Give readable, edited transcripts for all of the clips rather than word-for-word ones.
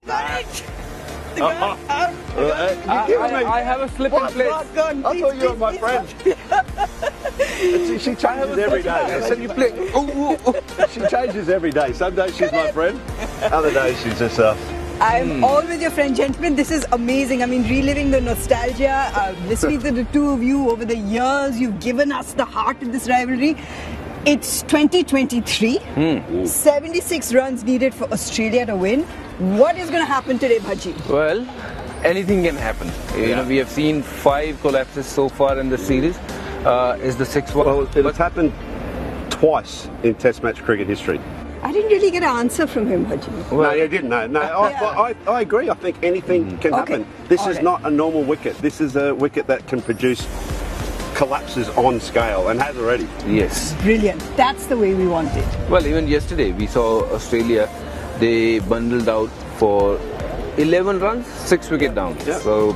Got it! I have a slip in place. I thought you were my friend. She changes every day. So you play. She changes every day. Some days she's my friend, other days she's just I'm always your friend, gentlemen. This is amazing. I mean, reliving the nostalgia, listening to the two of you over the years. You've given us the heart of this rivalry. It's 2023. 76 runs needed for Australia to win. What is going to happen today, Bhaji? Well, anything can happen. You know, we have seen 5 collapses so far in the series. Is the 6th one? Well, it's happened twice in Test match cricket history. I didn't really get an answer from him, Bhaji. Well, no, you didn't. No. I agree. I think anything can happen. This is not a normal wicket. This is a wicket that can produce collapses on scale and has already. Yes. Brilliant. That's the way we want it. Well, even yesterday we saw Australia. They bundled out for 11 runs, 6 wicket down. Yeah. So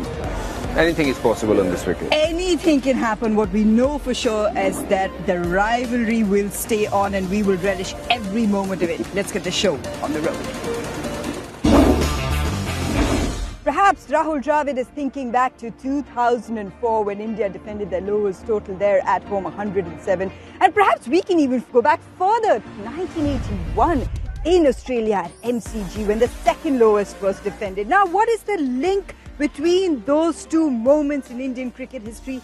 anything is possible on this wicket. Anything can happen. What we know for sure is that the rivalry will stay on and we will relish every moment of it. Let's get the show on the road. Perhaps Rahul Dravid is thinking back to 2004 when India defended their lowest total there at home, 107. And perhaps we can even go back further, 1981. In Australia at MCG when the second lowest was defended. Now, what is the link between those two moments in Indian cricket history?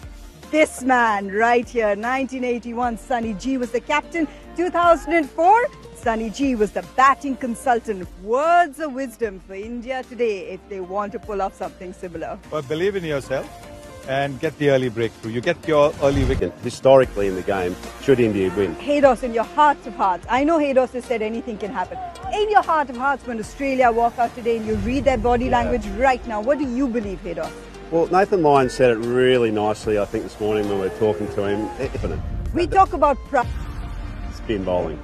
This man right here, 1981, Sunny G was the captain. 2004, Sunny G was the batting consultant. Words of wisdom for India today if they want to pull off something similar. Well, believe in yourself and get the early breakthrough. You get your early wicket. Historically in the game, should India win? Haydos, in your heart of hearts, I know Haydos has said anything can happen. In your heart of hearts, when Australia walk out today and you read their body language right now, what do you believe, Haydos? Well, Nathan Lyon said it really nicely, I think, this morning when we were talking to him. We talk about spin bowling.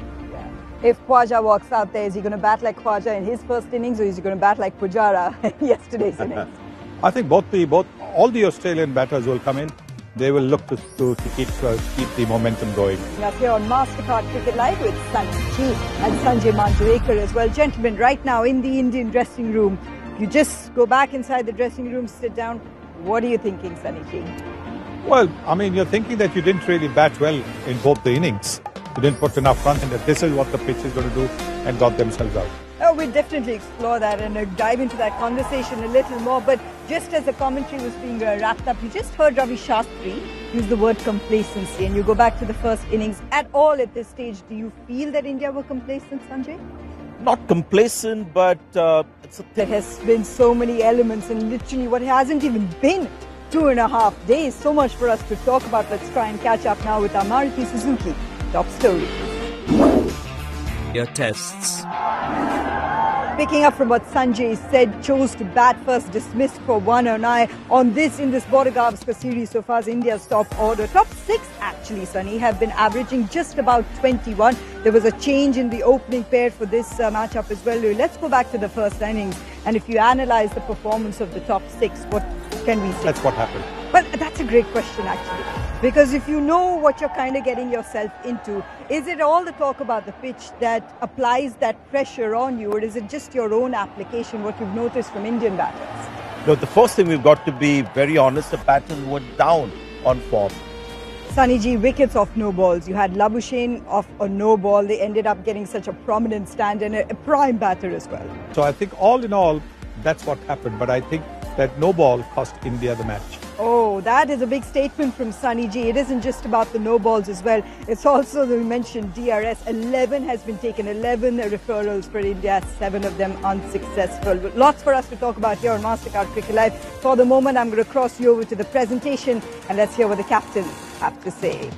If Khwaja walks out there, is he going to bat like Khwaja in his first innings or is he going to bat like Pujara in yesterday's innings? I think all the Australian batters will come in. They will look to keep the momentum going. We are here on MasterCard Cricket Live with Sunny G and Sanjay Manjrekar as well. Gentlemen, right now in the Indian dressing room, you just go back inside the dressing room, sit down. What are you thinking, Sunny G? Well, I mean, you're thinking that you didn't really bat well in both the innings. You didn't put enough runs and that this is what the pitch is going to do and got themselves out. Oh, we'll definitely explore that and dive into that conversation a little more. But just as the commentary was being wrapped up, you just heard Ravi Shastri use the word complacency. And you go back to the first innings. At all at this stage, do you feel that India were complacent, Sanjay? Not complacent, but it's there has been so many elements and literally what hasn't even been 2.5 days. So much for us to talk about. Let's try and catch up now with our Maruti Suzuki top story. Your tests. Picking up from what Sanjay said, chose to bat first, dismissed for one and I on this in this Border Gavaskar series so far as India's top order. Top 6 actually, Sunny, have been averaging just about 21. There was a change in the opening pair for this matchup as well. Let's go back to the first innings and if you analyse the performance of the top 6, what can we say? That's what happened. Well, that's a great question actually. Because if you know what you're kind of getting yourself into, is it all the talk about the pitch that applies that pressure on you or is it just your own application, what you've noticed from Indian batters? No, the first thing we've got to be very honest, the batters were down on form. Sunny G, wickets off no balls. You had Labuschagne off a no ball. They ended up getting such a prominent stand and a prime batter as well. So I think all in all, that's what happened. But I think that no ball cost India the match. Oh, that is a big statement from Sunny G. It isn't just about the no balls as well. It's also, we mentioned DRS. 11 has been taken, 11 referrals for India, 7 of them unsuccessful. But lots for us to talk about here on MasterCard Cricket Live. For the moment, I'm going to cross you over to the presentation and let's hear what the captains have to say.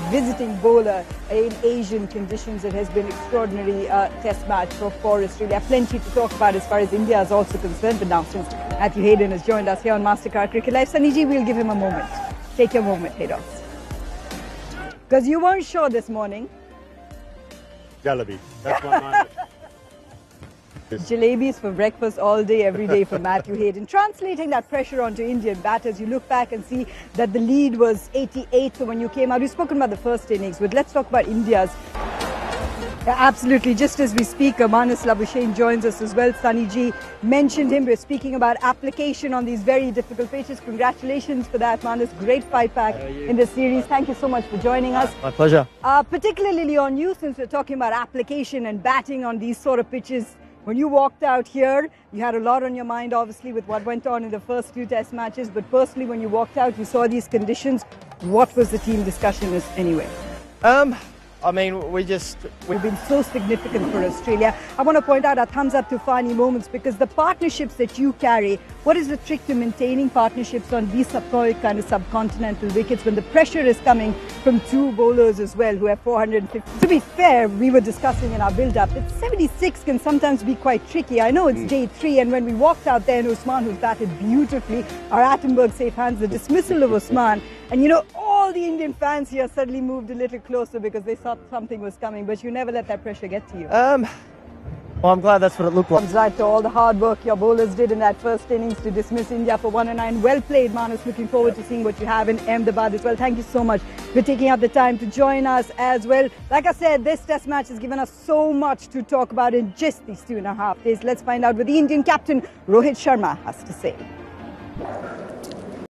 Visiting bowler in Asian conditions. It has been extraordinary test match for Australia. Plenty to talk about as far as India is also concerned. But now since Matthew Hayden has joined us here on MasterCard Cricket Live, Sunny G, we'll give him a moment. Take your moment, Haydos. Because you weren't sure this morning. Jalebi. That's my moment. Jalebis for breakfast all day, every day for Matthew Hayden. Translating that pressure onto Indian batters, you look back and see that the lead was 88. So when you came out, you've spoken about the first innings, but let's talk about India's. Yeah, absolutely. Just as we speak, Manas Labuschagne joins us as well. Sunny G mentioned him. We're speaking about application on these very difficult pitches. Congratulations for that, Manas. Great fight back in the series. Thank you so much for joining us. My pleasure. Particularly on you, since we're talking about application and batting on these sort of pitches. When you walked out here, you had a lot on your mind, obviously, with what went on in the first few test matches. But personally, when you walked out, you saw these conditions. What was the team discussion anyway? I mean, we've been so significant for Australia. I want to point out our thumbs up to funny moments, because the partnerships that you carry, what is the trick to maintaining partnerships on these kind of subcontinental wickets when the pressure is coming from two bowlers as well who have 450? To be fair, we were discussing in our build-up that 76 can sometimes be quite tricky. I know it's day 3, and when we walked out there and Usman, who's batted beautifully, our Attenborough safe hands, the dismissal of Usman, and you know, all the Indian fans here suddenly moved a little closer because they thought something was coming, but you never let that pressure get to you. well, I'm glad that's what it looked like. Comes right to all the hard work your bowlers did in that first innings to dismiss India for 109. Well played, Manas. Looking forward to seeing what you have in Ahmedabad as well. Thank you so much for taking up the time to join us as well. Like I said, this test match has given us so much to talk about in just these 2.5 days. Let's find out what the Indian captain Rohit Sharma has to say.